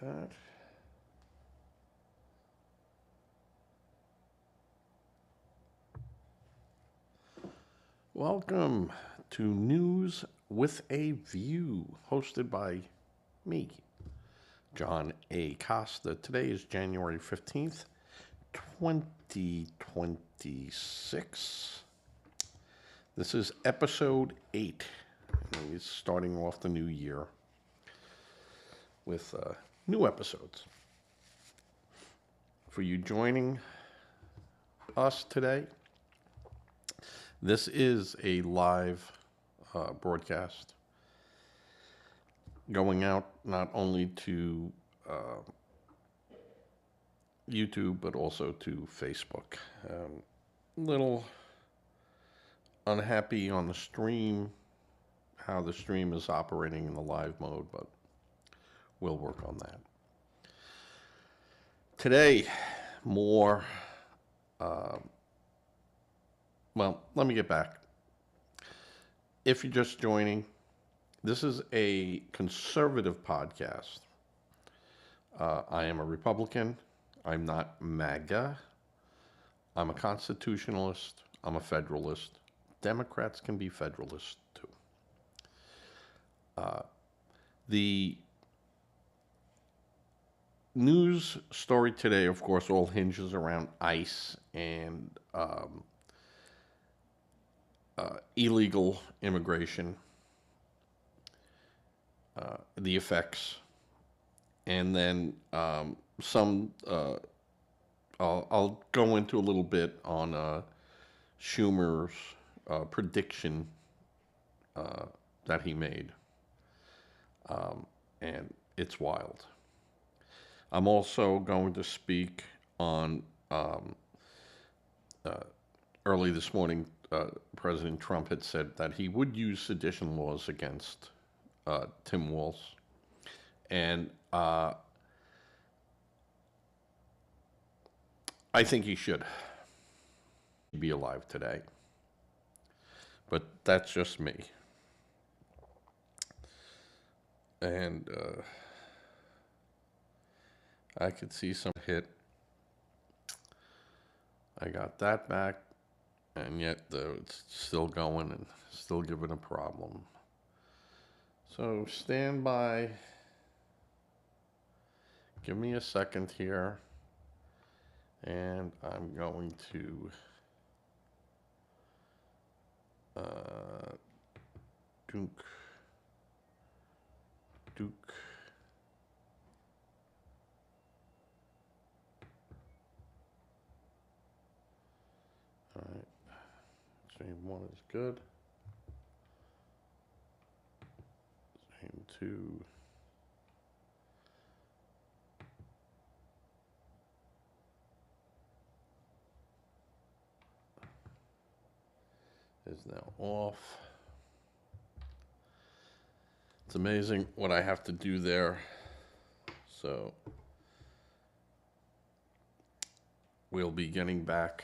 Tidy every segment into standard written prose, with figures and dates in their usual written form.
that. Welcome to News with a View, hosted by me, John A. Costa. Today is January 15th, 2026. This is episode 8. And we're starting off the new year with new episodes. For you joining us today, this is a live broadcast going out not only to YouTube but also to Facebook. Little unhappy on the stream, how the stream is operating in the live mode, but we'll work on that. Today, more, well, let me get back. If you're just joining, this is a conservative podcast. I am a Republican. I'm not MAGA. I'm a constitutionalist. I'm a federalist. Democrats can be federalists too. The news story today, of course, all hinges around ICE and illegal immigration, the effects, and then some. I'll go into a little bit on Schumer's prediction that he made, and it's wild. I'm also going to speak on early this morning. President Trump had said that he would use sedition laws against Tim Walz, and I think he should be alive today. But that's just me. And I could see some hit. I got that back, and yet it's still going and still giving a problem. So stand by. Give me a second here, and I'm going to Duke. All right, stream 1 is good. Stream 2. Is now off. It's amazing what I have to do there. So we'll be getting back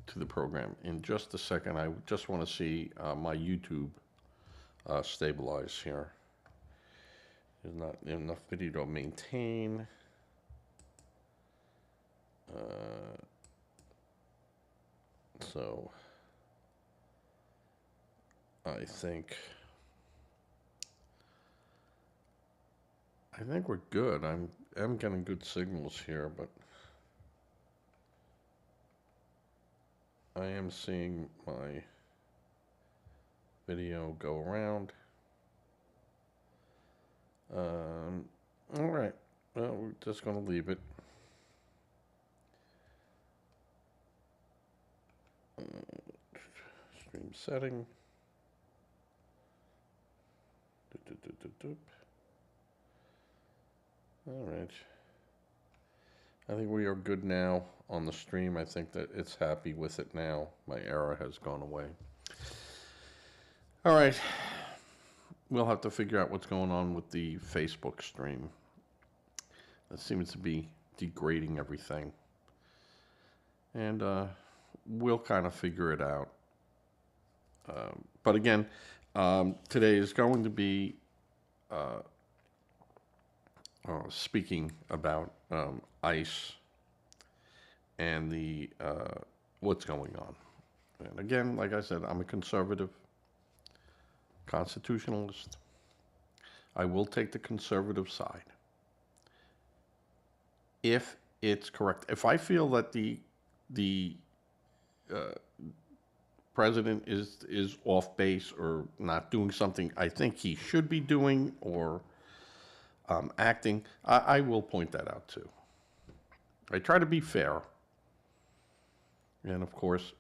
to the program in just a second. I just want to see my YouTube stabilize here. There's not enough video to maintain. So I think we're good. I'm getting good signals here, but I am seeing my video go around. All right. Well, we're just going to leave it. Stream setting. All right. I think we are good now on the stream. I think that it's happy with it now. My error has gone away. All right. We'll have to figure out what's going on with the Facebook stream. That seems to be degrading everything. And we'll kind of figure it out. But again, today is going to be speaking about ICE and the what's going on. And again, like I said, I'm a conservative constitutionalist. I will take the conservative side if it's correct. If I feel that the president is off base or not doing something I think he should be doing or acting, I will point that out too. I try to be fair, and of course,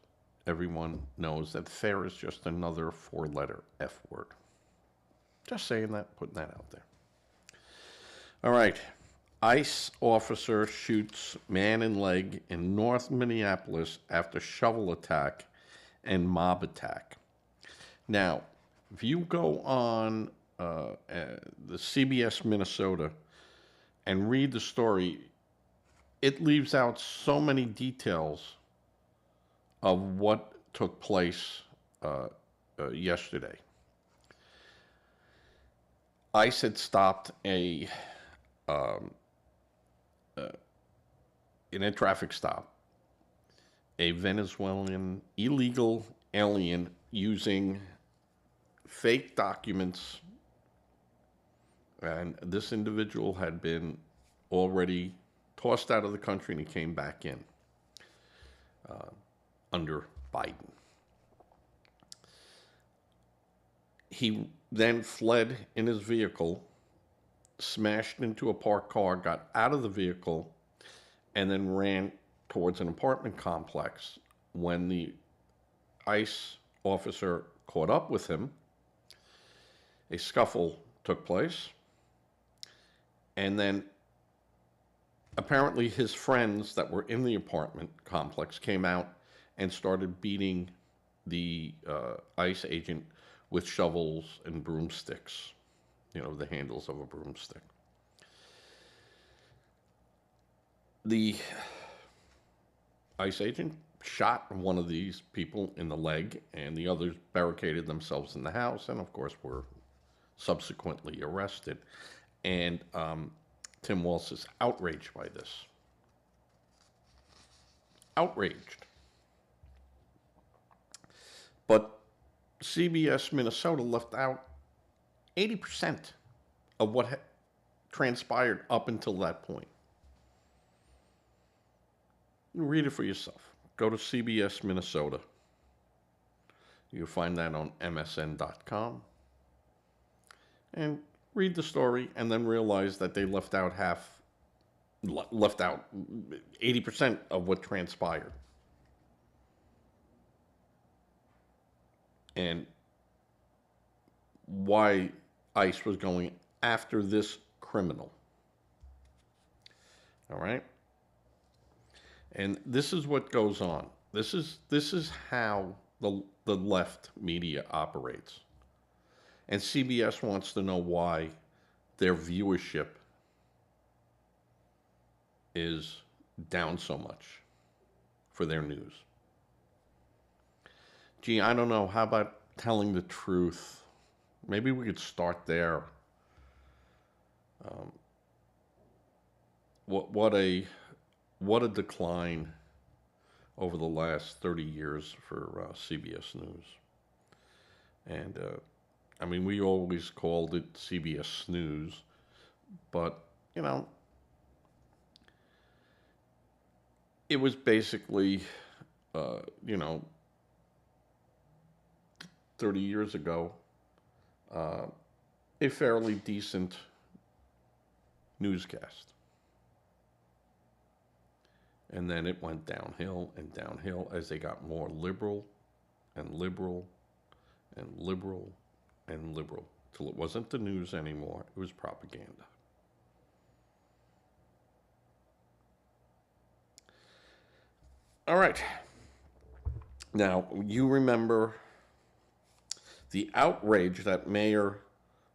everyone knows that fair is just another four-letter F word. Just saying that, putting that out there. All right. ICE officer shoots man in leg in North Minneapolis after shovel attack and mob attack. Now, if you go on the CBS Minnesota and read the story, it leaves out so many details of what took place yesterday. ICE had stopped in a traffic stop a Venezuelan illegal alien using fake documents, and this individual had been already tossed out of the country and he came back in under Biden. He then fled in his vehicle, smashed into a parked car, got out of the vehicle, and then ran towards an apartment complex. When the ICE officer caught up with him, a scuffle took place, and then apparently his friends that were in the apartment complex came out and started beating the ICE agent with shovels and broomsticks, the handles of a broomstick. The ICE agent shot one of these people in the leg, and the others barricaded themselves in the house and, of course, were subsequently arrested. And Tim Walz is outraged by this. Outraged. But CBS Minnesota left out 80% of what transpired up until that point. Read it for yourself. Go to CBS Minnesota. You'll find that on MSN.com. And read the story and then realize that they left out 80% of what transpired. And why ICE was going after this criminal. All right? And this is what goes on. This is how the left media operates. And CBS wants to know why their viewership is down so much for their news. Gee, I don't know. How about telling the truth? Maybe we could start there. What a decline over the last 30 years for CBS News. And we always called it CBS Snooze, but it was basically 30 years ago, a fairly decent newscast. And then it went downhill and downhill as they got more liberal and liberal and liberal and liberal, till it wasn't the news anymore, it was propaganda. All right. Now, you remember the outrage that Mayor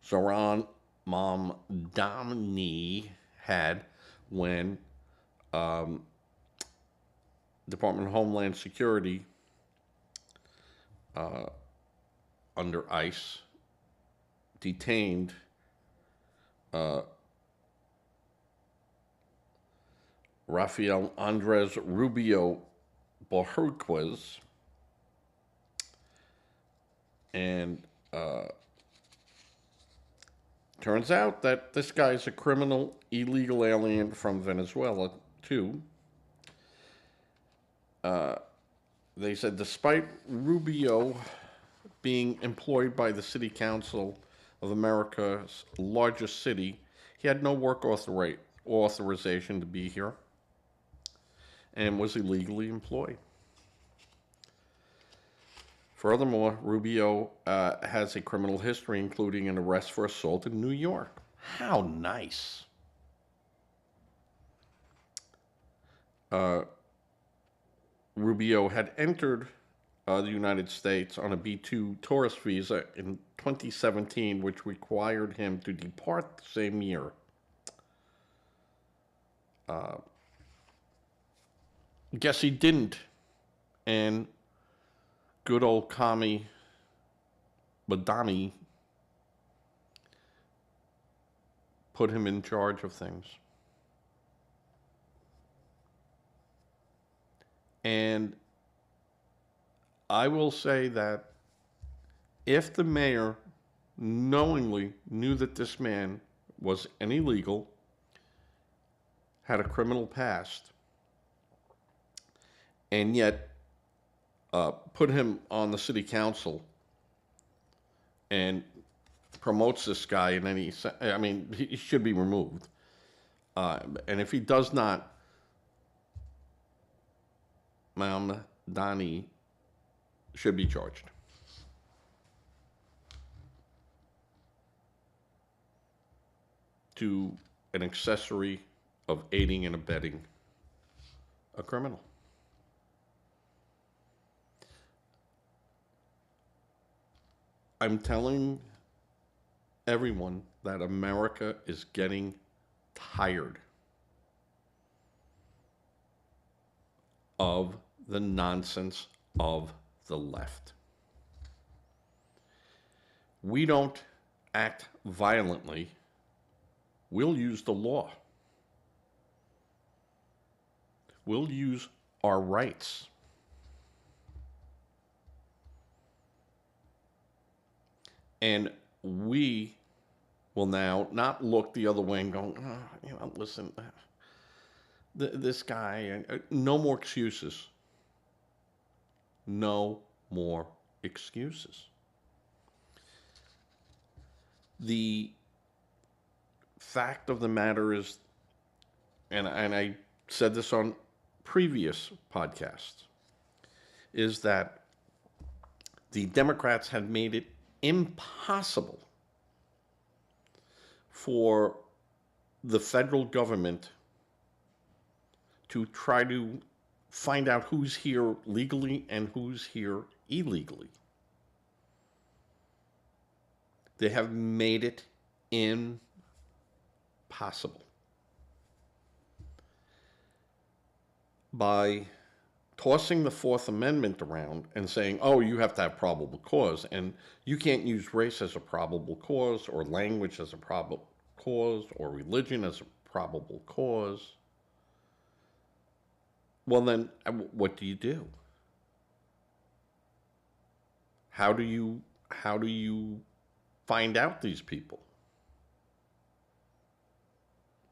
Zohran Mamdani had when Department of Homeland Security under ICE detained Rafael Andres Rubio Bohurquez, and turns out that this guy's a criminal, illegal alien from Venezuela, too. They said despite Rubio being employed by the City Council of America's largest city, he had no work authorization to be here and was illegally employed. Furthermore, Rubio has a criminal history, including an arrest for assault in New York. How nice. Rubio had entered the United States on a B-2 tourist visa in 2017, which required him to depart the same year. Guess he didn't. And good old Kami Badami put him in charge of things. And I will say that if the mayor knowingly knew that this man was an illegal, had a criminal past, and yet put him on the city council and promotes this guy in any, I mean, he should be removed. And if he does not, Dani should be charged. To an accessory of aiding and abetting a criminal. I'm telling everyone that America is getting tired of the nonsense of the left. We don't act violently. We'll use the law. We'll use our rights. And we will now not look the other way and go, oh, listen, this guy, no more excuses. No more excuses. The fact of the matter is, and I said this on previous podcasts, is that the Democrats have made it impossible for the federal government to try to find out who's here legally and who's here illegally. They have made it impossible by tossing the Fourth Amendment around and saying, oh, you have to have probable cause, and you can't use race as a probable cause, or language as a probable cause, or religion as a probable cause. Well, then, what do you do? How do you find out these people?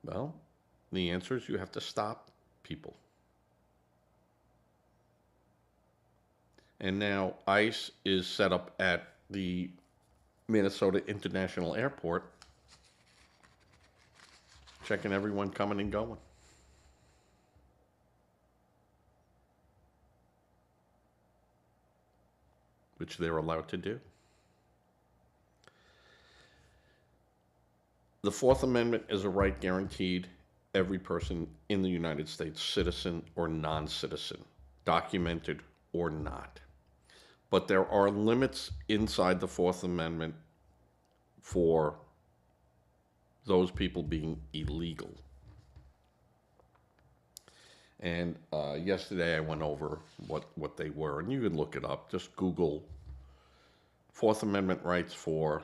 Well, the answer is you have to stop people. And now ICE is set up at the Minnesota International Airport, checking everyone coming and going. Which they're allowed to do. The Fourth Amendment is a right guaranteed every person in the United States, citizen or non-citizen, documented or not. But there are limits inside the Fourth Amendment for those people being illegal. And yesterday I went over what they were, and you can look it up. Just Google Fourth Amendment rights for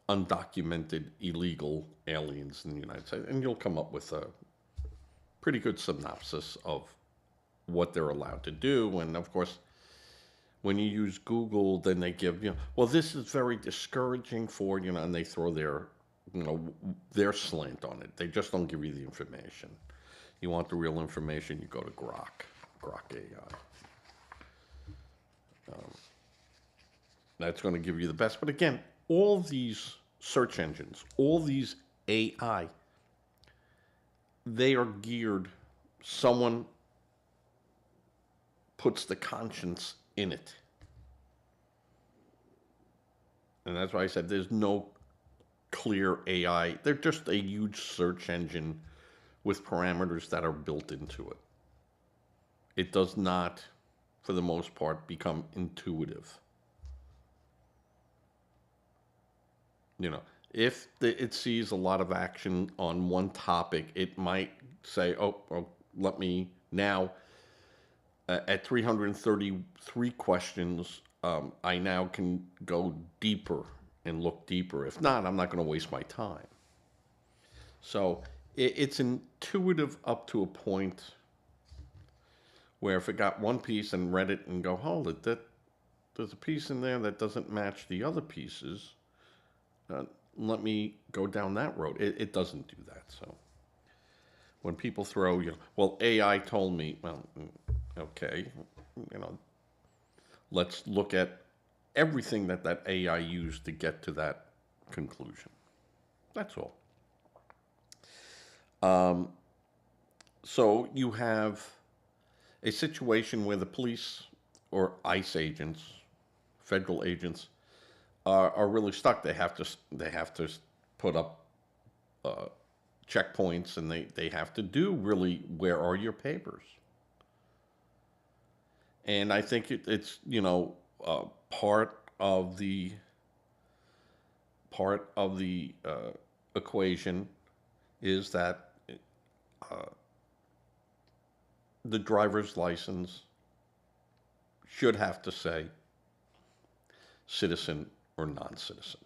undocumented illegal aliens in the United States, and you'll come up with pretty good synopsis of what they're allowed to do. And of course, when you use Google, then they give, well, this is very discouraging for, and they throw their slant on it. They just don't give you the information. You want the real information, you go to Grok AI. That's going to give you the best. But again, all these search engines, all these AI, they are geared, someone puts the conscience in it. And that's why I said there's no clear AI. They're just a huge search engine with parameters that are built into it. It does not, for the most part, become intuitive. If it sees a lot of action on one topic, it might say, oh, let me now, at 333 questions, I now can go deeper and look deeper. If not, I'm not going to waste my time. So it's intuitive up to a point where if it got one piece and read it and go, hold it, there's a piece in there that doesn't match the other pieces. Let me go down that road. It doesn't do that. So when people throw, well, AI told me, well, okay, let's look at everything that AI used to get to that conclusion. That's all. So you have a situation where the police or ICE agents, federal agents, are really stuck. They have to put up checkpoints, and they have to do really, where are your papers? And I think it's part of the equation is that the driver's license should have to say citizen or non-citizen.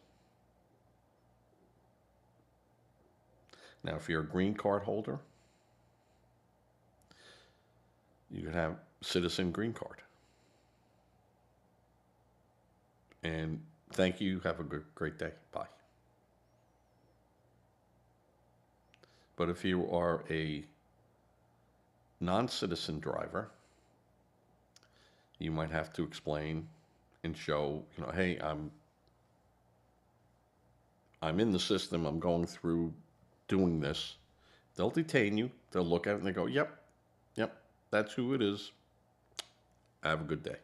Now, if you're a green card holder, you can have citizen green card. And thank you. Have a great day. Bye. But if you are a non-citizen driver, you might have to explain and show, hey, I'm in the system. I'm going through doing this. They'll detain you. They'll look at it and they go, yep, that's who it is. Have a good day.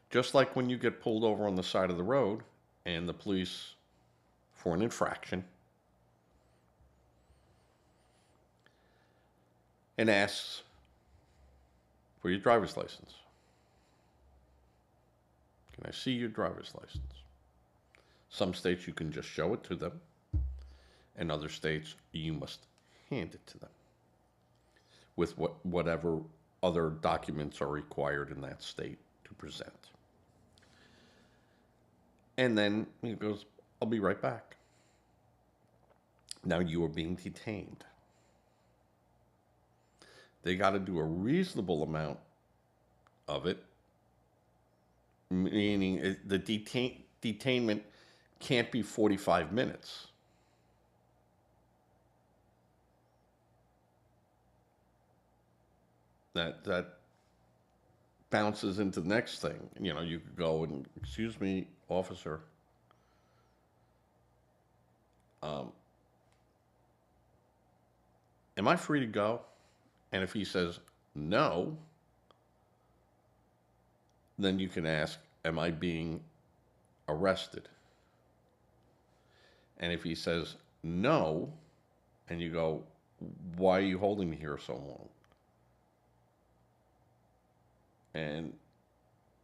Just like when you get pulled over on the side of the road and the police, for an infraction, and asks for your driver's license. Can I see your driver's license? Some states you can just show it to them. In other states, you must hand it to them with whatever other documents are required in that state to present. And then he goes, I'll be right back. Now you are being detained. They got to do a reasonable amount of it, meaning the detainment can't be 45 minutes. That bounces into the next thing. You could go and, excuse me, officer, am I free to go? And if he says no, then you can ask, am I being arrested? And if he says no, and you go, why are you holding me here so long? And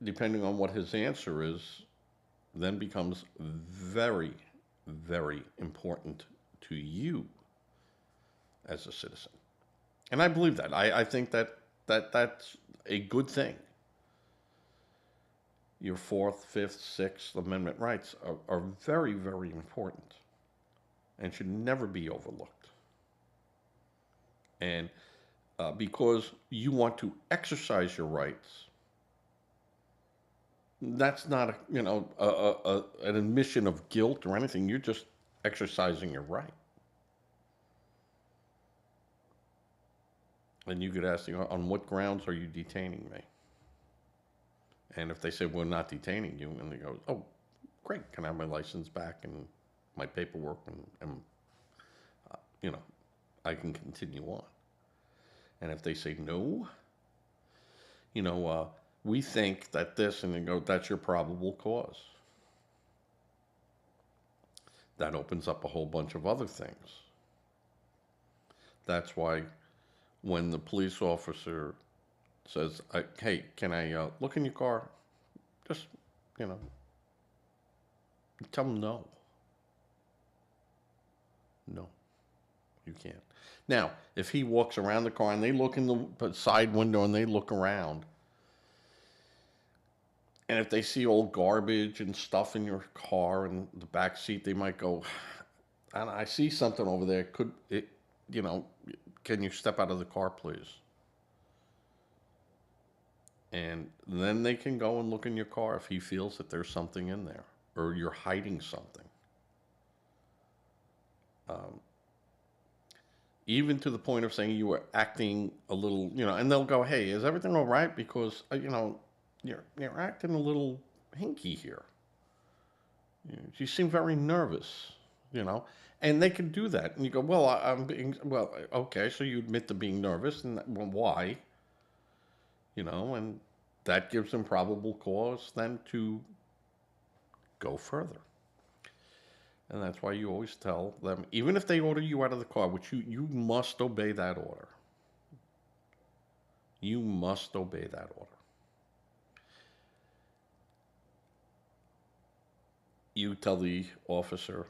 depending on what his answer is, then becomes very, very important to you as a citizen. And I believe that. I think that's a good thing. Your 4th, 5th, 6th Amendment rights are very, very important and should never be overlooked. And because you want to exercise your rights, that's not an admission of guilt or anything. You're just exercising your right. And you could ask, on what grounds are you detaining me? And if they say, we're not detaining you, and they go, oh, great, can I have my license back and my paperwork, and you know, I can continue on. And if they say no, we think that this, and they go, that's your probable cause. That opens up a whole bunch of other things. That's why when the police officer says, hey, can I look in your car? Just, you know, tell them no. No, you can't. Now, if he walks around the car and they look in the side window and they look around, and if they see old garbage and stuff in your car and the back seat, they might go, and I see something over there. Can you step out of the car, please? And then they can go and look in your car if he feels that there's something in there or you're hiding something. Even to the point of saying you were acting a little, and they'll go, hey, is everything all right? Because, you're acting a little hinky here. You seem very nervous, and they can do that. And you go, well, I'm being, well, okay, so you admit to being nervous, and well, why? And that gives them probable cause then to go further. And that's why you always tell them, even if they order you out of the car, which you must obey that order. You must obey that order. You tell the officer,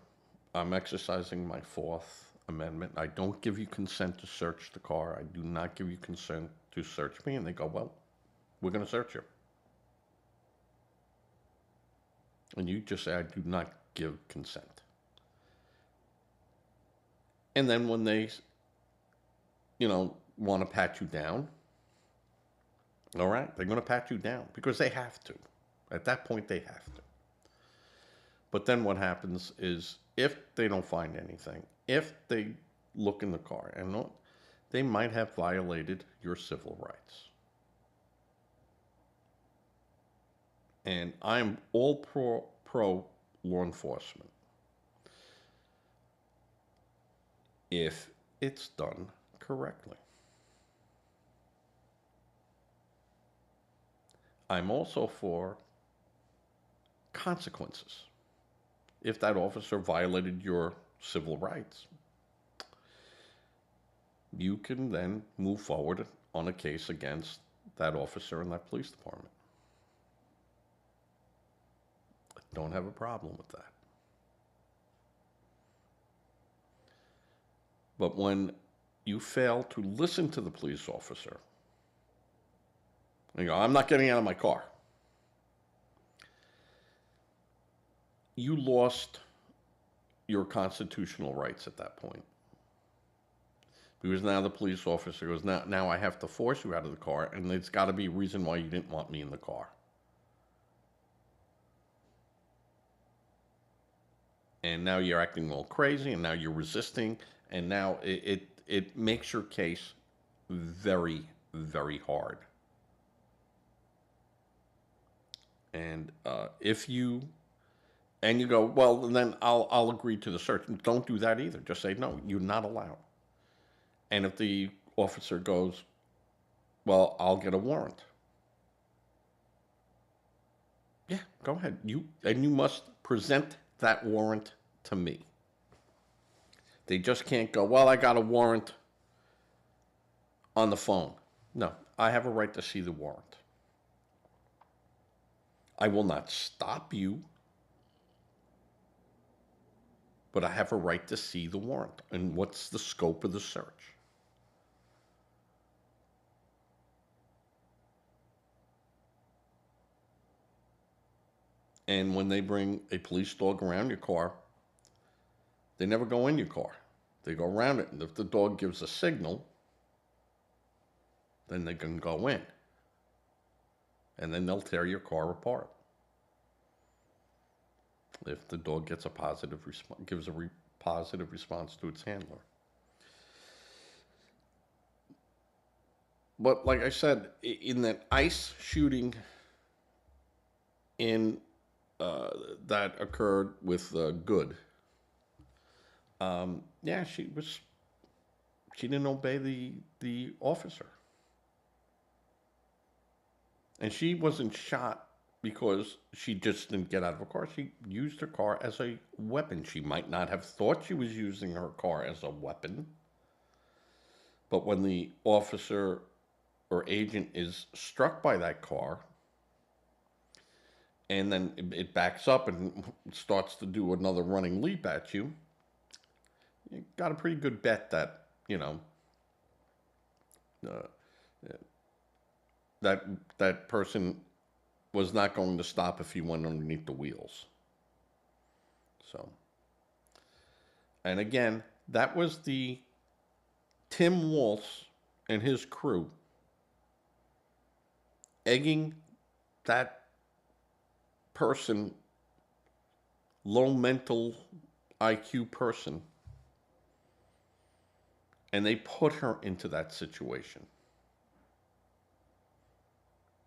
I'm exercising my Fourth Amendment. I don't give you consent to search the car. I do not give you consent to search me. And they go, well, we're going to search you. And you just say, I do not give consent. And then when they, want to pat you down, all right, they're going to pat you down because they have to. At that point, they have to. But then what happens is if they don't find anything, if they look in the car, and they might have violated your civil rights. And I'm all pro law enforcement if it's done correctly. I'm also for consequences. If that officer violated your civil rights, you can then move forward on a case against that officer in that police department. I don't have a problem with that. But when you fail to listen to the police officer, and you go, I'm not getting out of my car. You lost your constitutional rights at that point. Because now the police officer goes, now I have to force you out of the car, and there's got to be a reason why you didn't want me in the car. And now you're acting all crazy, and now you're resisting, and now it makes your case very, very hard. And if you go, well, then I'll agree to the search. Don't do that either. Just say, no, you're not allowed. And if the officer goes, well, I'll get a warrant. Yeah, go ahead. You must present that warrant to me. They just can't go, well, I got a warrant on the phone. No, I have a right to see the warrant. I will not stop you, but I have a right to see the warrant. And what's the scope of the search? And when they bring a police dog around your car, they never go in your car. They go around it. And if the dog gives a signal, then they can go in. And then they'll tear your car apart. If the dog gets a positive response, gives a positive response to its handler. But like I said, in that ICE shooting in that occurred with Good, yeah, she didn't obey the officer, and she wasn't shot because she just didn't get out of her car. She used her car as a weapon. She might not have thought she was using her car as a weapon, but when the officer or agent is struck by that car, and then it backs up and starts to do another running leap at you, you got a pretty good bet that, uh, that person was not going to stop if you went underneath the wheels. So, and again, that was the Tim Waltz and his crew egging that person, low mental IQ person, and they put her into that situation.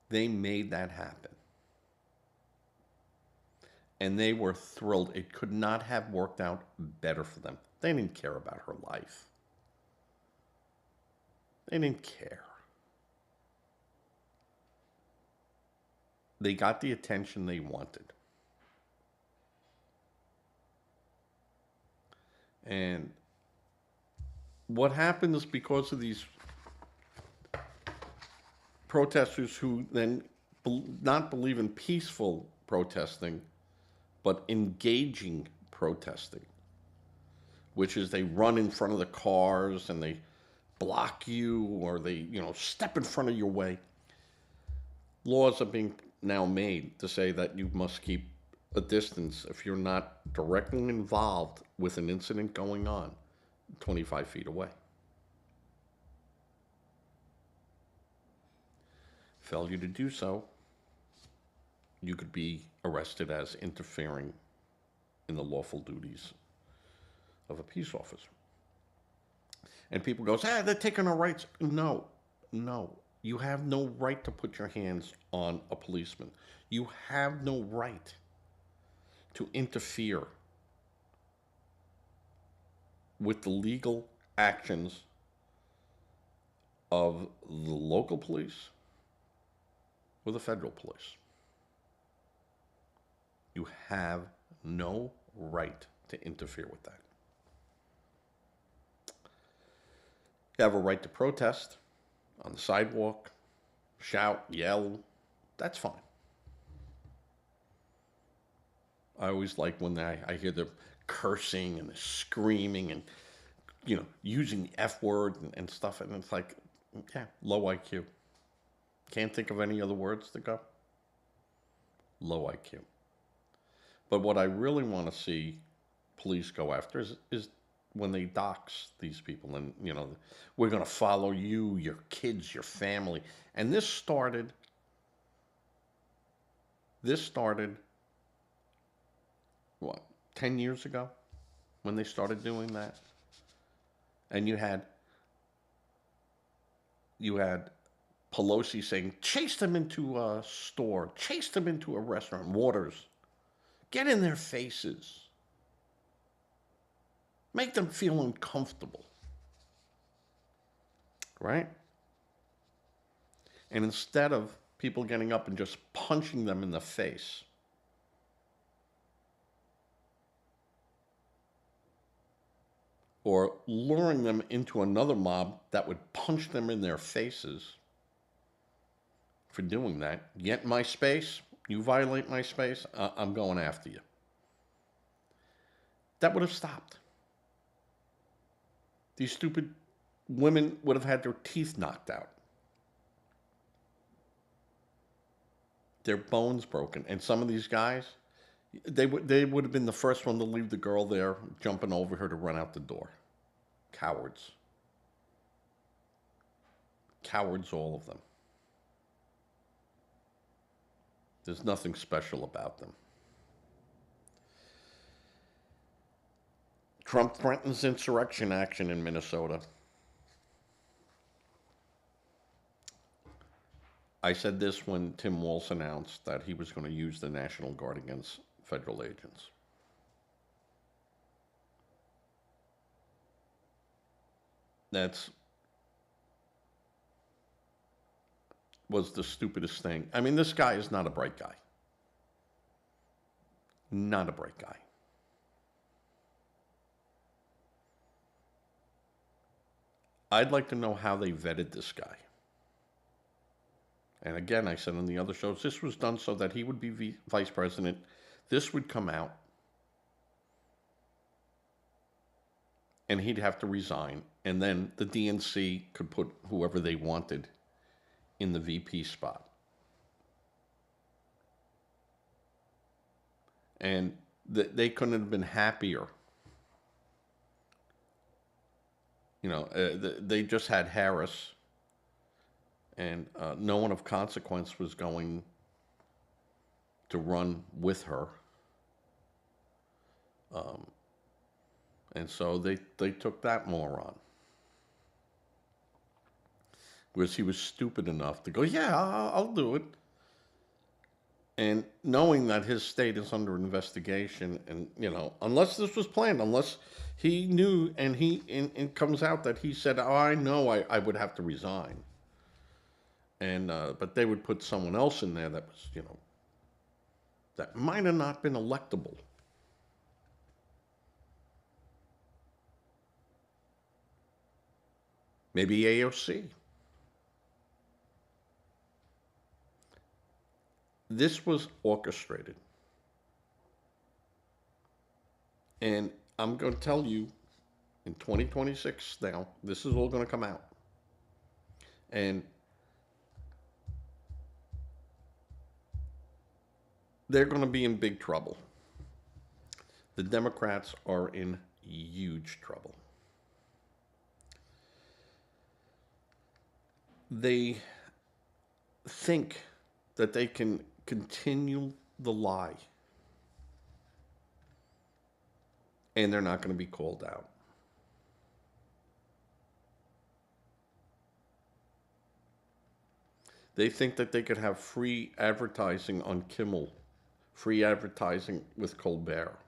They made that happen. And they were thrilled. It could not have worked out better for them. They didn't care about her life. They didn't care. They got the attention they wanted. And what happens because of these protesters who then not believe in peaceful protesting, but engaging protesting, which is they run in front of the cars and they block you, or they, step in front of your way. Laws are being now made to say that you must keep a distance if you're not directly involved with an incident going on 25 feet away. Failure to do so, you could be arrested as interfering in the lawful duties of a peace officer. And people go, they're taking our rights. No. You have no right to put your hands on a policeman. You have no right to interfere with the legal actions of the local police or the federal police. You have no right to interfere with that. You have a right to protest on the sidewalk, shout, yell. That's fine. I always like when I hear the cursing and the screaming and, using the F word and stuff. And it's like, yeah, low IQ. Can't think of any other words to go. Low IQ. But what I really want to see police go after is when they dox these people and, we're going to follow you, your kids, your family. And this started, what, 10 years ago when they started doing that? And you had Pelosi saying, chase them into a store, chase them into a restaurant, Waters. Get in their faces. Make them feel uncomfortable. Right? And instead of people getting up and just punching them in the face, or luring them into another mob that would punch them in their faces for doing that, get in my space, you violate my space, I'm going after you. That would have stopped. These stupid women would have had their teeth knocked out, their bones broken. And some of these guys, they would have been the first one to leave the girl there, jumping over her to run out the door. Cowards. Cowards, all of them. There's nothing special about them. Trump threatens insurrection action in Minnesota. I said this when Tim Walz announced that he was going to use the National Guard against federal agents. That's was the stupidest thing. I mean, this guy is not a bright guy. Not a bright guy. I'd like to know how they vetted this guy. And again, I said on the other shows, this was done so that he would be vice president. This would come out. And he'd have to resign. And then the DNC could put whoever they wanted in the VP spot. And they couldn't have been happier. You know, they just had Harris, and no one of consequence was going to run with her. And so they took that moron. Because he was stupid enough to go, yeah, I'll do it. And knowing that his state is under investigation, and, you know, unless this was planned, unless he knew, and it comes out that he said, oh, I know I would have to resign. And, but they would put someone else in there that was, you know, that might have not been electable. Maybe AOC. This was orchestrated. And I'm going to tell you, in 2026 now, this is all going to come out. And they're going to be in big trouble. The Democrats are in huge trouble. They think that they can continue the lie, and they're not going to be called out. They think that they could have free advertising on Kimmel, free advertising with Colbert.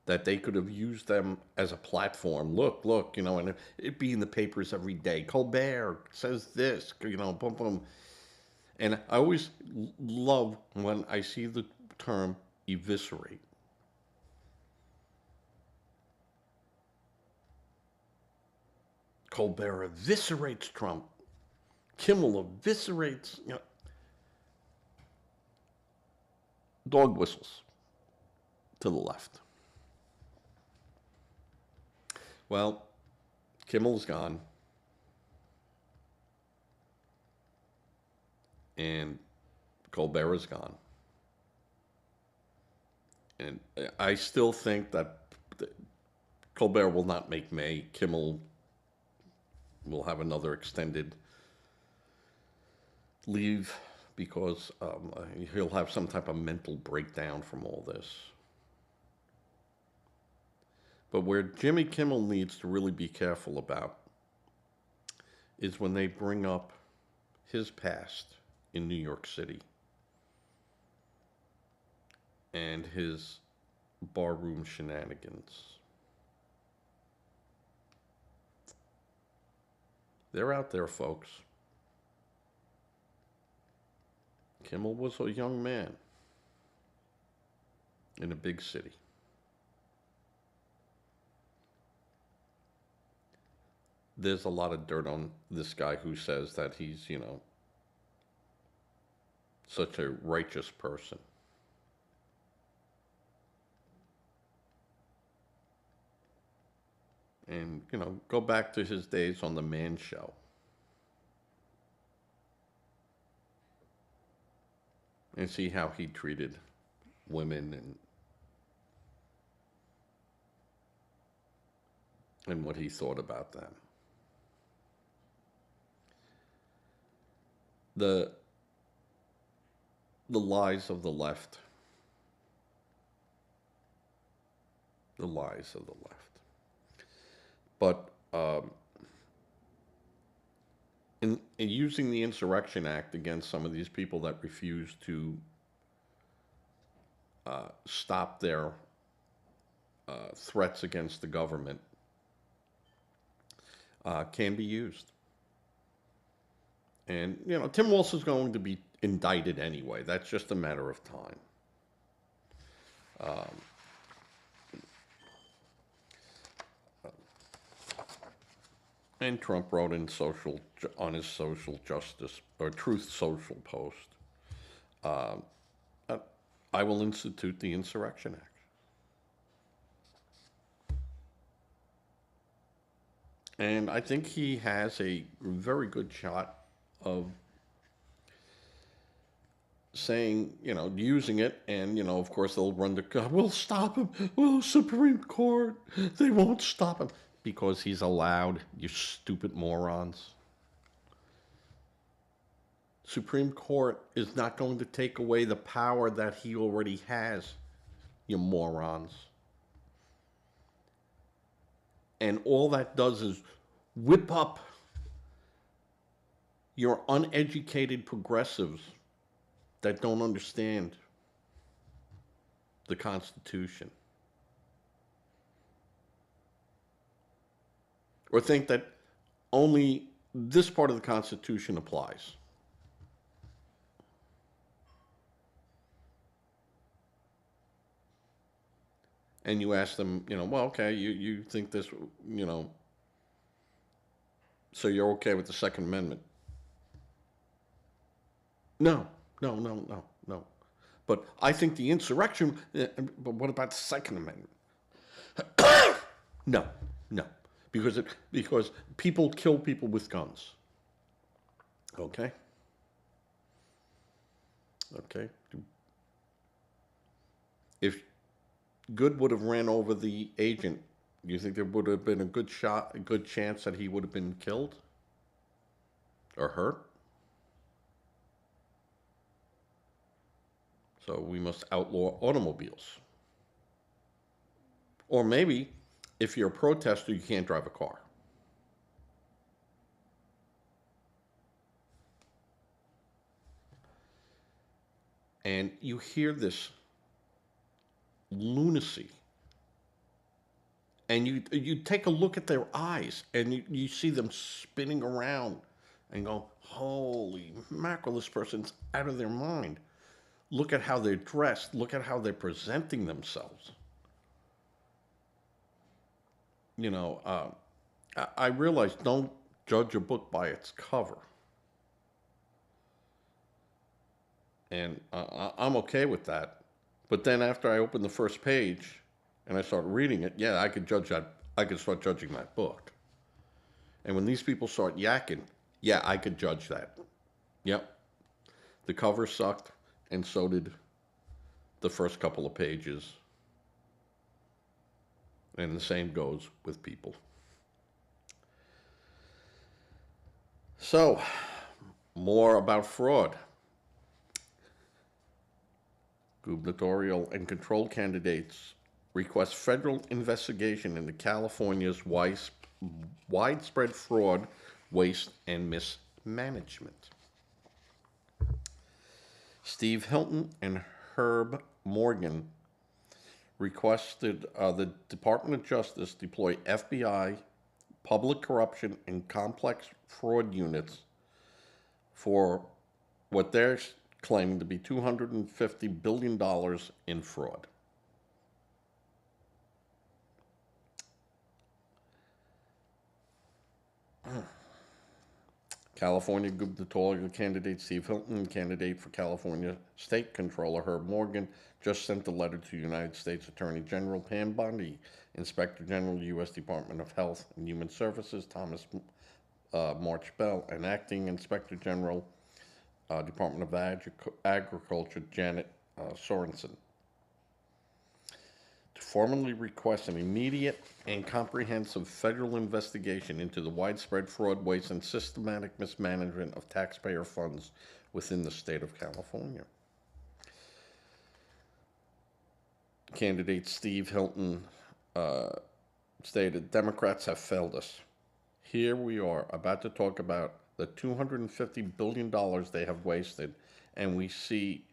That they could have used them as a platform. Look, you know, and it'd be in the papers every day. Colbert says this, you know, boom, boom. And I always love when I see the term eviscerate. Colbert eviscerates Trump. Kimmel eviscerates, you know. Dog whistles to the left. Well, Kimmel's gone. And Colbert is gone. And I still think that Colbert will not make May. Kimmel will have another extended leave because he'll have some type of mental breakdown from all this. But where Jimmy Kimmel needs to really be careful about is when they bring up his past in New York City and his barroom shenanigans. They're out there, folks. Kimmel was a young man in a big city. There's a lot of dirt on this guy who says that he's, you know, such a righteous person. And, you know, go back to his days on the Man Show. And see how he treated women and and what he thought about them. The the lies of the left, the lies of the left. But in using the Insurrection Act against some of these people that refuse to stop their threats against the government, can be used. And, Tim Walz is going to be indicted anyway. That's just a matter of time. And Trump wrote on his social justice or Truth Social post, uh, I will institute the Insurrection Act. And I think he has a very good shot of saying, using it, and, of course they'll run to, we'll stop him. Oh, Supreme Court, they won't stop him. Because he's allowed, you stupid morons. Supreme Court is not going to take away the power that he already has, you morons. And all that does is whip up your uneducated progressives that don't understand the Constitution. Or think that only this part of the Constitution applies. And you ask them, well, okay, you think this, so you're okay with the Second Amendment? No. But I think the insurrection, but what about the Second Amendment? No. Because people kill people with guns. Okay? If Good would have ran over the agent, do you think there would have been a good chance that he would have been killed? Or hurt? So we must outlaw automobiles. Or maybe, if you're a protester, you can't drive a car. And you hear this lunacy. And you take a look at their eyes, and you see them spinning around and go, holy mackerel, this person's out of their mind. Look at how they're dressed. Look at how they're presenting themselves. I realize don't judge a book by its cover. And I'm okay with that. But then after I opened the first page and I started reading it, yeah, I could judge that. I could start judging that book. And when these people start yakking, yeah, I could judge that. Yep. The cover sucked, and so did the first couple of pages. And the same goes with people. So, more about fraud. Gubernatorial and control candidates request federal investigation into California's widespread fraud, waste, and mismanagement. Steve Hilton and Herb Morgan requested the Department of Justice deploy FBI, public corruption, and complex fraud units for what they're claiming to be $250 billion in fraud. California gubernatorial candidate Steve Hilton and candidate for California State Controller Herb Morgan just sent a letter to United States Attorney General Pam Bondi, Inspector General, U.S. Department of Health and Human Services Thomas March Bell, and Acting Inspector General, Department of Agriculture Janet Sorensen, to formally request an immediate and comprehensive federal investigation into the widespread fraud, waste, and systematic mismanagement of taxpayer funds within the state of California. Candidate Steve Hilton stated, Democrats have failed us. Here we are about to talk about the $250 billion they have wasted, and we see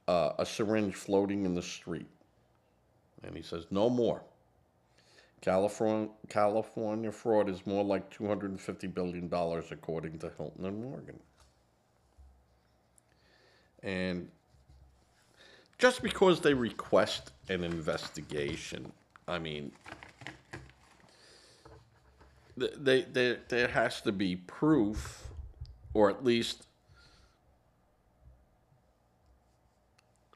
a syringe floating in the street. And he says, no more. California fraud is more like $250 billion, according to Hilton and Morgan. And just because they request an investigation, I mean, there has to be proof, or at least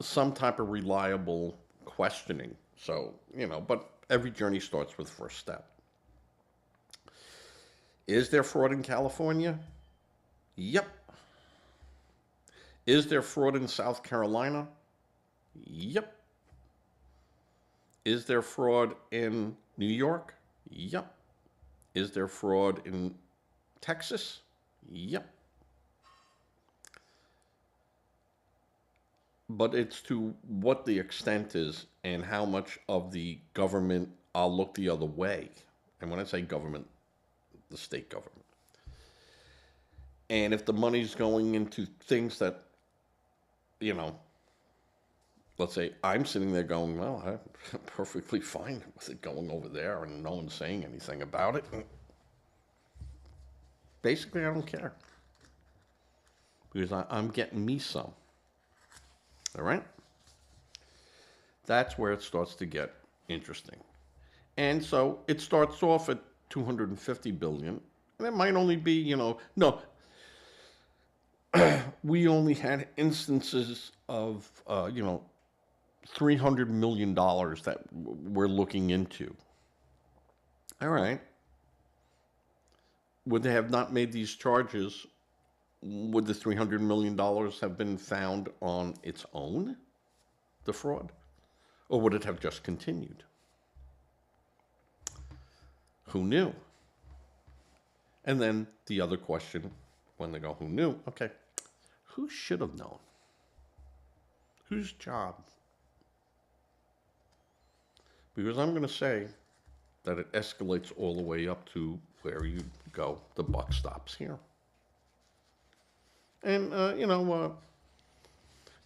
some type of reliable questioning. So, but every journey starts with first step. Is there fraud in California? Yep. Is there fraud in South Carolina? Yep. Is there fraud in New York? Yep. Is there fraud in Texas? Yep. But it's to what the extent is and how much of the government I'll look the other way. And when I say government, the state government. And if the money's going into things that, let's say I'm sitting there going, well, I'm perfectly fine with it going over there and no one's saying anything about it. Basically, I don't care. Because I'm getting me some. All right? That's where it starts to get interesting. And so it starts off at $250 billion. And it might only be, no. We only had instances of, $300 million that we're looking into. All right. Would they have not made these charges? Would the $300 million have been found on its own, the fraud? Or would it have just continued? Who knew? And then the other question, when they go, who knew? Okay, who should have known? Whose job? Because I'm going to say that it escalates all the way up to where you go, the buck stops here. And,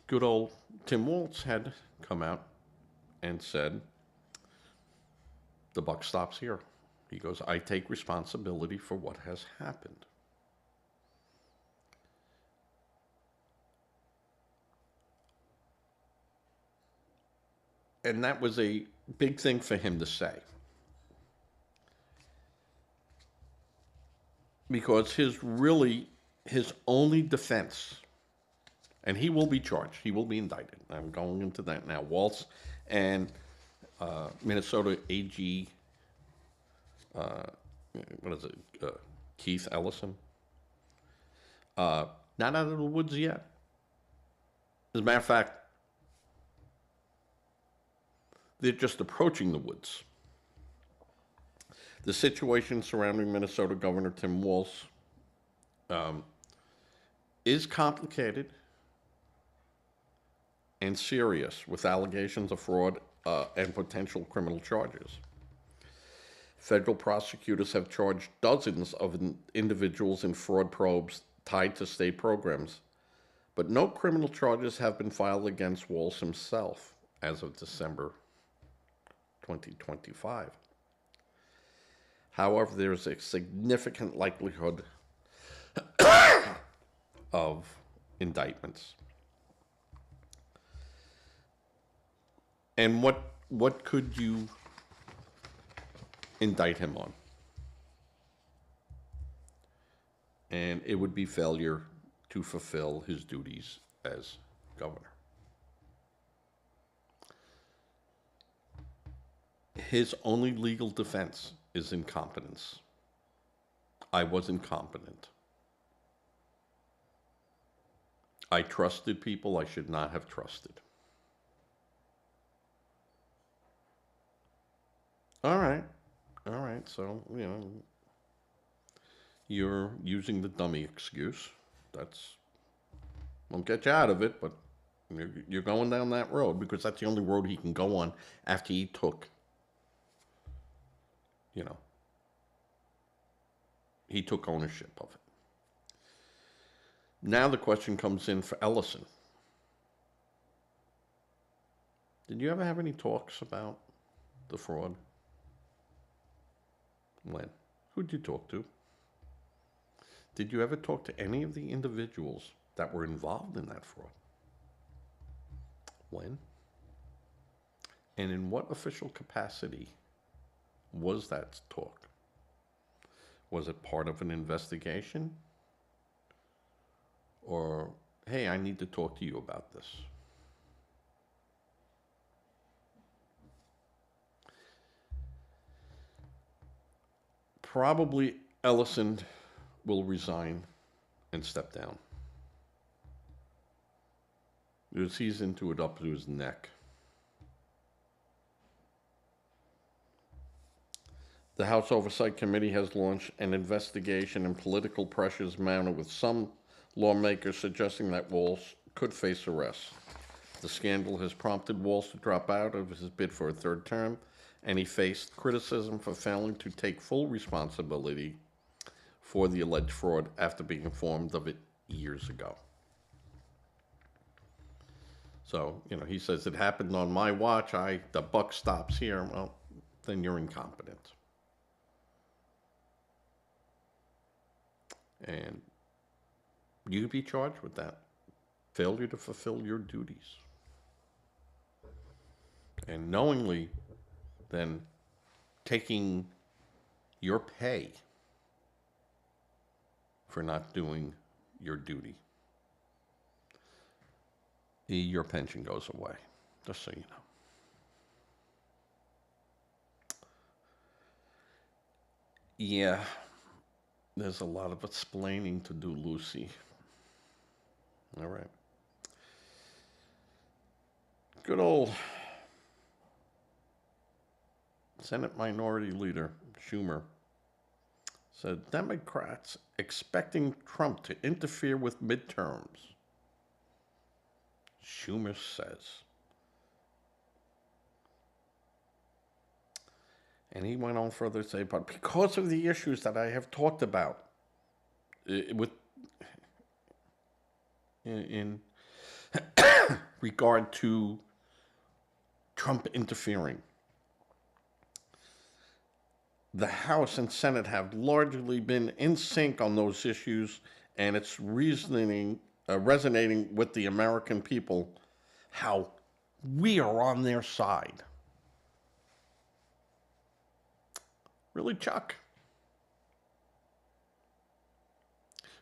good old Tim Walz had come out and said, the buck stops here. He goes, I take responsibility for what has happened. And that was a big thing for him to say. Because his only defense, and he will be charged, he will be indicted. I'm going into that now. Walz and Minnesota AG, Keith Ellison, not out of the woods yet. As a matter of fact, they're just approaching the woods. The situation surrounding Minnesota Governor Tim Walz is complicated and serious, with allegations of fraud and potential criminal charges. Federal prosecutors have charged dozens of individuals in fraud probes tied to state programs, but no criminal charges have been filed against Walz himself as of December 2025. However, there is a significant likelihood of indictments. And what could you indict him on? And it would be failure to fulfill his duties as governor. His only legal defense is incompetence. I was incompetent. I trusted people I should not have trusted. All right. All right. So, you're using the dummy excuse. That's won't get you out of it, but you're going down that road because that's the only road he can go on after he took, you know, he took ownership of it. Now the question comes in for Ellison. Did you ever have any talks about the fraud? When? Who'd you talk to? Did you ever talk to any of the individuals that were involved in that fraud? When? And in what official capacity was that talk? Was it part of an investigation? Or, hey, I need to talk to you about this? Probably Ellison will resign and step down. Because he's into it up to his neck. The House Oversight Committee has launched an investigation in political pressures mounted with some lawmakers suggesting that Walsh could face arrest. The scandal has prompted Walsh to drop out of his bid for a third term, and he faced criticism for failing to take full responsibility for the alleged fraud after being informed of it years ago. So, he says it happened on my watch. The buck stops here. Well, then you're incompetent. And you could be charged with that. Failure to fulfill your duties. And knowingly then taking your pay for not doing your duty. Your pension goes away, just so you know. Yeah, there's a lot of explaining to do, Lucy. All right. Good old Senate Minority Leader Schumer said Democrats expecting Trump to interfere with midterms. Schumer says. And he went on further to say, but because of the issues that I have talked about in regard to Trump interfering, the House and Senate have largely been in sync on those issues, and it's reasoning resonating with the American people how we are on their side. Really, Chuck?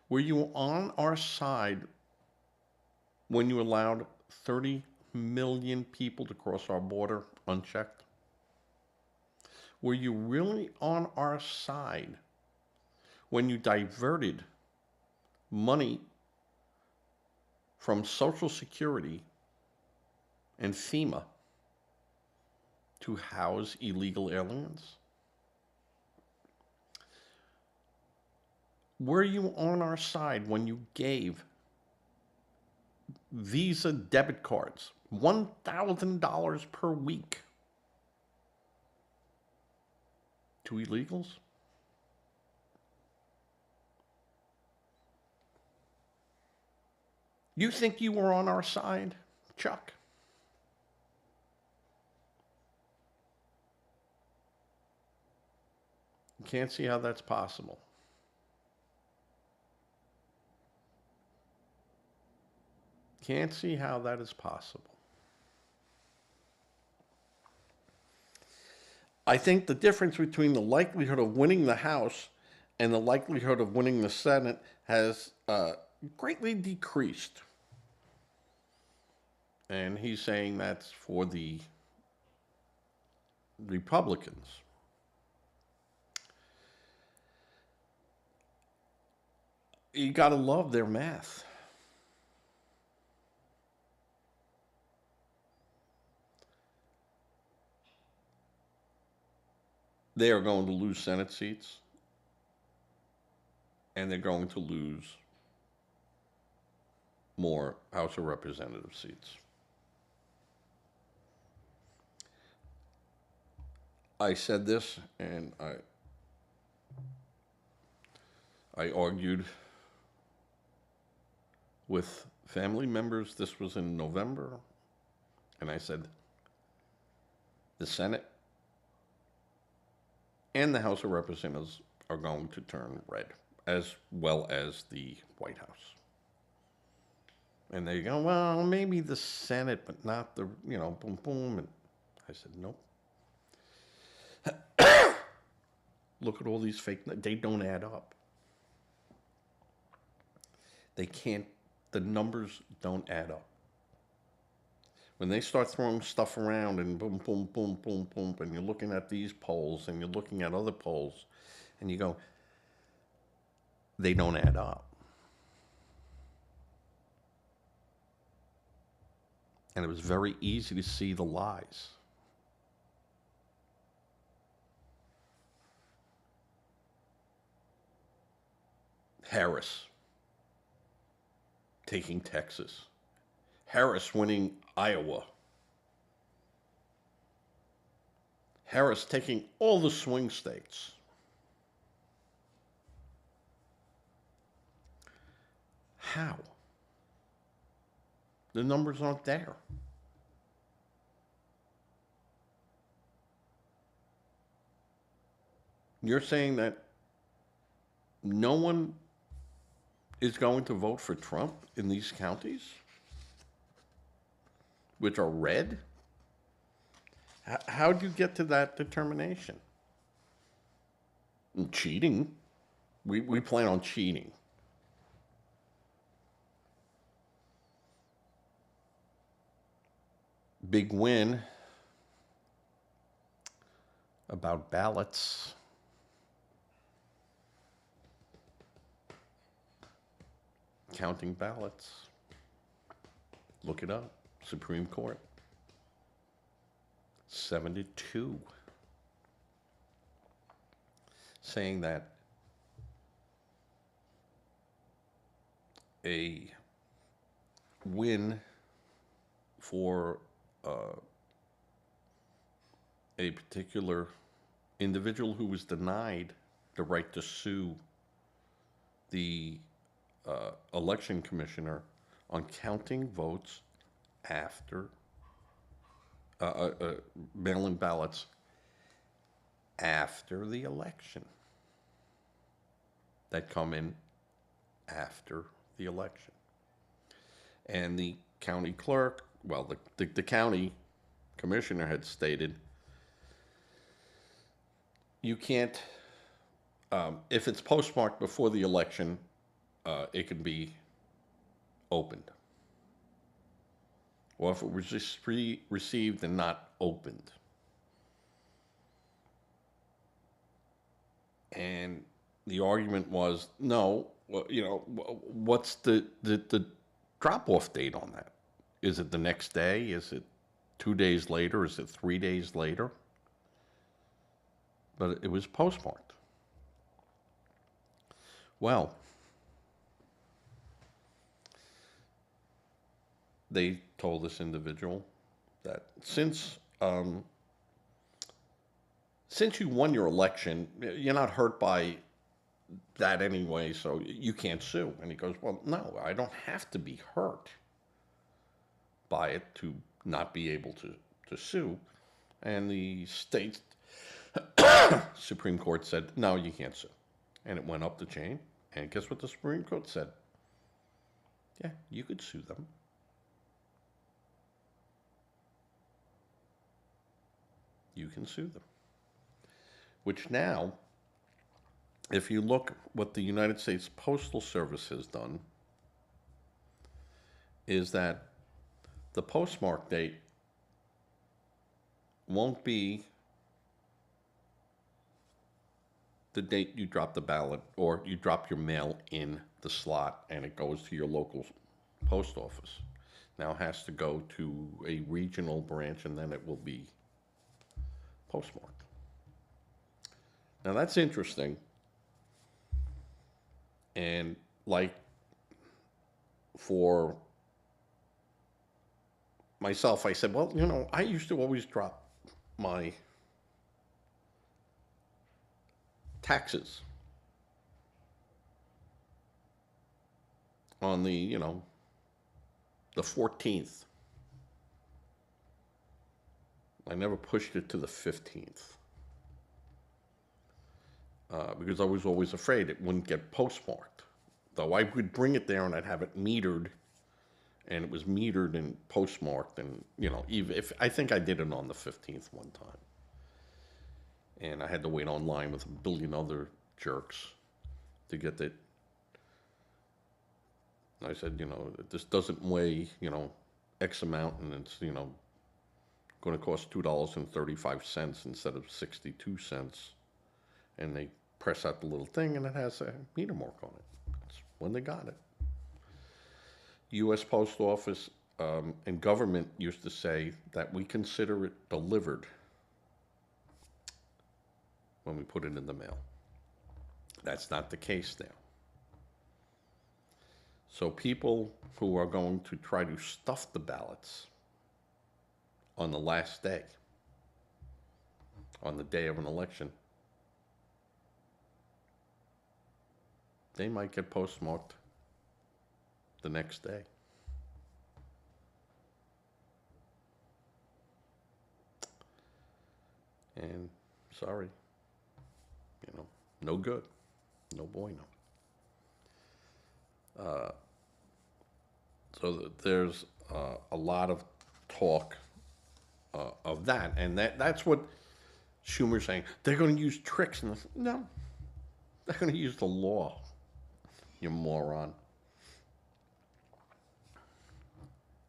Were you on our side when you allowed 30 million people to cross our border unchecked? Were you really on our side when you diverted money from Social Security and FEMA to house illegal aliens? Were you on our side when you gave Visa debit cards, $1,000 per week, to illegals? You think you were on our side, Chuck? You can't see how that's possible. Can't see how that is possible. I think the difference between the likelihood of winning the House and the likelihood of winning the Senate has greatly decreased. And he's saying that's for the Republicans. You got to love their math. they are going to lose Senate seats, and they're going to lose more House of Representative seats. I said this, and I argued with family members. This was in November, and I said the Senate and the House of Representatives are going to turn red, as well as the White House. And they go, well, maybe the Senate, but not the, boom, boom. And I said, nope. Look at all these fake, they don't add up. They can't, the numbers don't add up. When they start throwing stuff around and boom, boom, boom, boom, boom, and you're looking at these polls and you're looking at other polls, and you go, they don't add up. And it was very easy to see the lies. Harris taking Texas. Harris winning Iowa. Harris taking all the swing states. How? The numbers aren't there. You're saying that no one is going to vote for Trump in these counties, which are red? How do you get to that determination? And cheating. We plan on cheating. Big win about ballots. Counting ballots. Look it up. Supreme Court. 7-2. Saying that a win for a particular individual who was denied the right to sue the election commissioner on counting votes after mail-in ballots after the election that come in after the election. And the county clerk, well, the county commissioner had stated, you can't, if it's postmarked before the election, it can be opened. Or if it was just received and not opened. And the argument was, no, well, what's the drop-off date on that? Is it the next day? Is it 2 days later? Is it 3 days later? But it was postmarked. Well, they told this individual that since you won your election, you're not hurt by that anyway, so you can't sue. And he goes, well, no, I don't have to be hurt by it to not be able to sue. And the state Supreme Court said, no, you can't sue. And it went up the chain. And guess what the Supreme Court said? Yeah, you could sue them. You can sue them. Which now, if you look what the United States Postal Service has done, is that the postmark date won't be the date you drop the ballot or you drop your mail in the slot and it goes to your local post office. Now it has to go to a regional branch and then it will be postmarked. Now that's interesting. And like for myself, I said, well, I used to always drop my taxes on the 14th. I never pushed it to the 15th because I was always afraid it wouldn't get postmarked. Though I would bring it there and I'd have it metered, and it was metered and postmarked, and even if I think I did it on the 15th one time, and I had to wait online with a billion other jerks to get it. I said, this doesn't weigh, X amount, and it's, going to cost $2.35 instead of 62 cents. And they press out the little thing, and it has a meter mark on it. That's when they got it. U.S. Post Office and government used to say that we consider it delivered when we put it in the mail. That's not the case now. So people who are going to try to stuff the ballots on the last day, on the day of an election, they might get postmarked the next day. And sorry, no good, no bueno. So there's a lot of talk of that, and that's what Schumer's saying. They're going to use tricks, and no, they're going to use the law. You moron.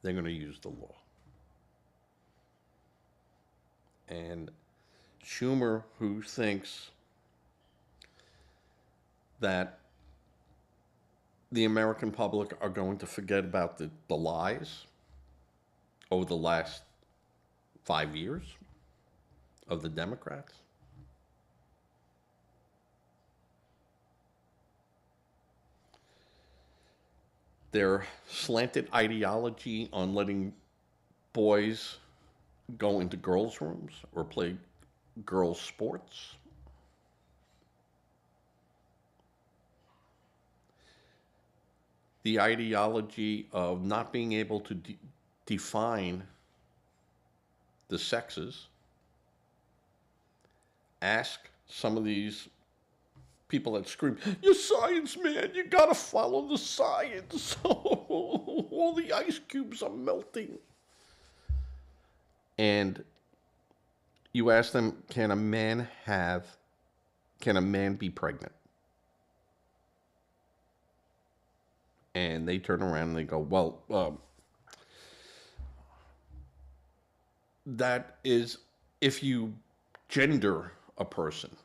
They're going to use the law. And Schumer, who thinks that the American public are going to forget about the lies over the last 5 years of the Democrats. Their slanted ideology on letting boys go into girls' rooms or play girls' sports. The ideology of not being able to define the sexes. Ask some of these people that scream, "You're science, man, you gotta follow the science." All the ice cubes are melting. And you ask them, can a man be pregnant? And they turn around and they go, well, that is if you gender a person.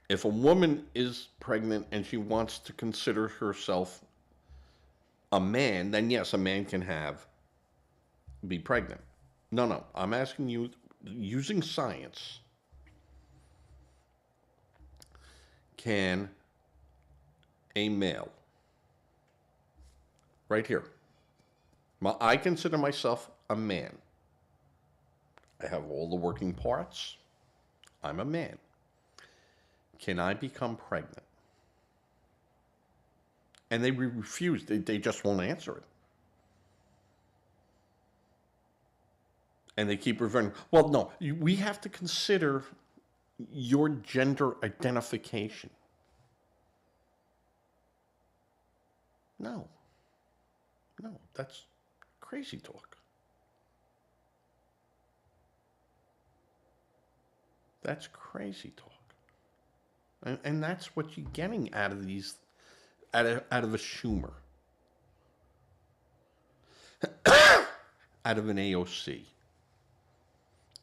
If a woman is pregnant and she wants to consider herself a man, then yes, a man can be pregnant. No, I'm asking you, using science, can a male, right here, I consider myself a man. I have all the working parts. I'm a man. Can I become pregnant? And they refuse. They just won't answer it. And they keep reverting. Well, no, we have to consider your gender identification. No, that's crazy talk. That's crazy talk. And that's what you're getting out of these, out of a Schumer, out of an AOC,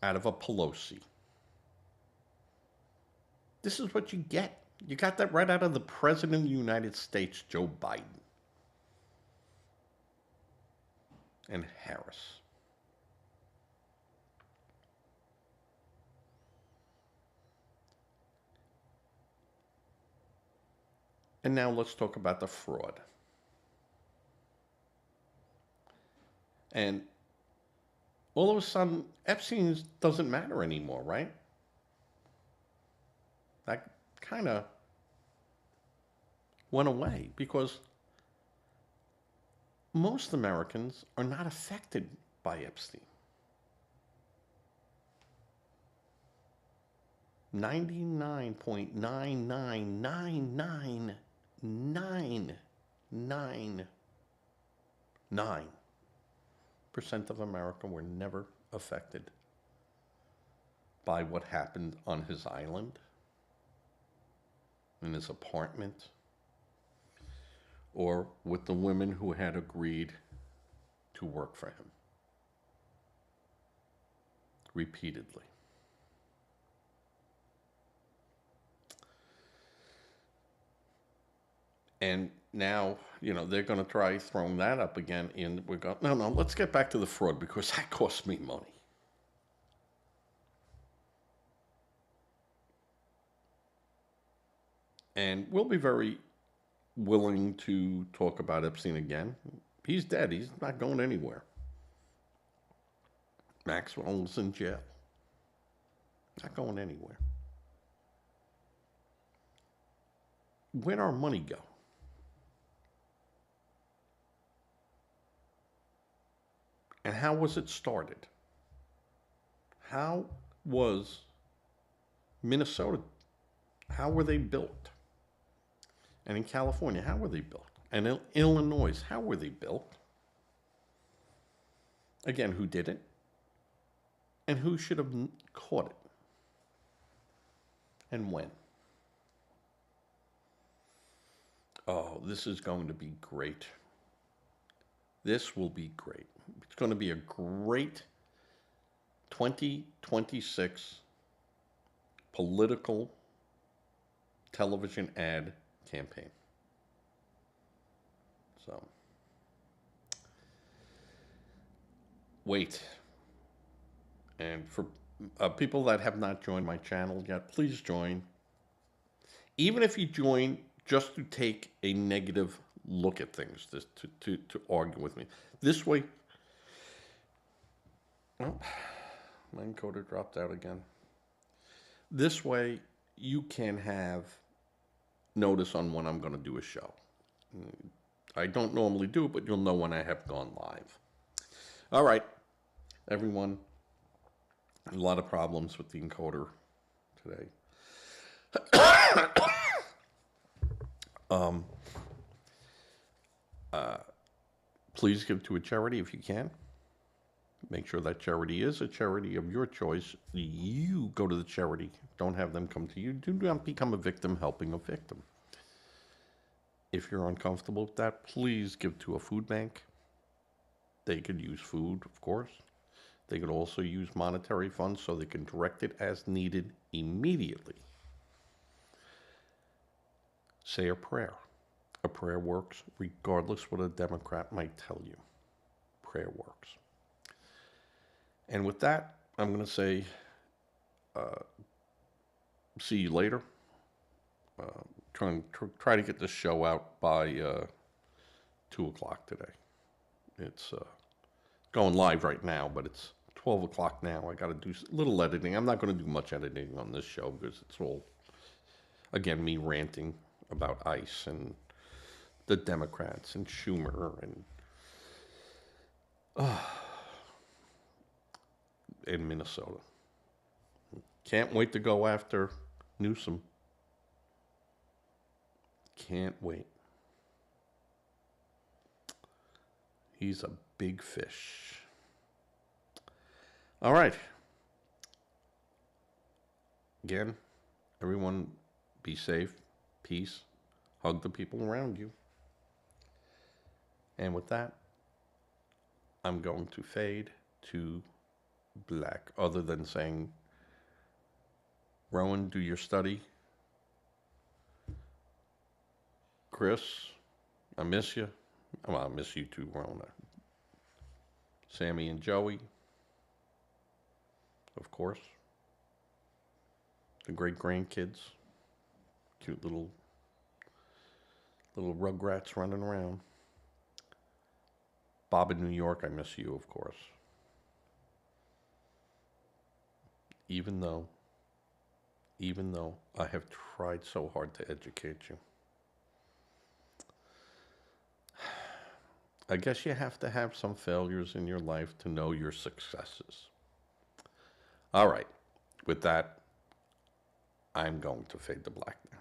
out of a Pelosi. This is what you get. You got that right out of the President of the United States, Joe Biden. And Harris. And now let's talk about the fraud. And all of a sudden, Epstein doesn't matter anymore, right? That kind of went away because most Americans are not affected by Epstein. 99.99999% of America were never affected by what happened on his island, in his apartment, or with the women who had agreed to work for him repeatedly. And now, they're going to try throwing that up again. And we go, no, let's get back to the fraud because that cost me money. And we'll be very willing to talk about Epstein again. He's dead. He's not going anywhere. Maxwell's in jail. Not going anywhere. Where'd our money go? And how was it started? How was Minnesota, how were they built? And in California, how were they built? And in Illinois, how were they built? Again, who did it? And who should have caught it? And when? Oh, this is going to be great. This will be great. It's going to be a great 2026 political television ad campaign. So, wait. And for people that have not joined my channel yet, please join. Even if you join just to take a negative look at things, to argue with me. This way, oh, my encoder dropped out again. This way, you can have notice on when I'm going to do a show. I don't normally do it, but you'll know when I have gone live. All right, everyone. A lot of problems with the encoder today. Please give to a charity if you can. Make sure that charity is a charity of your choice. You go to the charity. Don't have them come to you. Do not become a victim helping a victim. If you're uncomfortable with that, please give to a food bank. They could use food, of course. They could also use monetary funds so they can direct it as needed immediately. Say a prayer. A prayer works regardless what a Democrat might tell you. Prayer works. And with that, I'm going to say, see you later. Try to get this show out by 2 o'clock today. It's going live right now, but it's 12 o'clock now. I got to do a little editing. I'm not going to do much editing on this show because it's all, again, me ranting about ICE and the Democrats and Schumer and in Minnesota. Can't wait to go after Newsom. Can't wait. He's a big fish. All right. Again, everyone be safe, peace, hug the people around you. And with that, I'm going to fade to black, other than saying, Rowan, do your study. Chris, I miss you. Well, I miss you too, Rowan. Sammy and Joey, of course. The great grandkids, cute little Little rugrats running around. Bob in New York, I miss you, of course. Even though, even though I have tried so hard to educate you. I guess you have to have some failures in your life to know your successes. All right. With that, I'm going to fade to black now.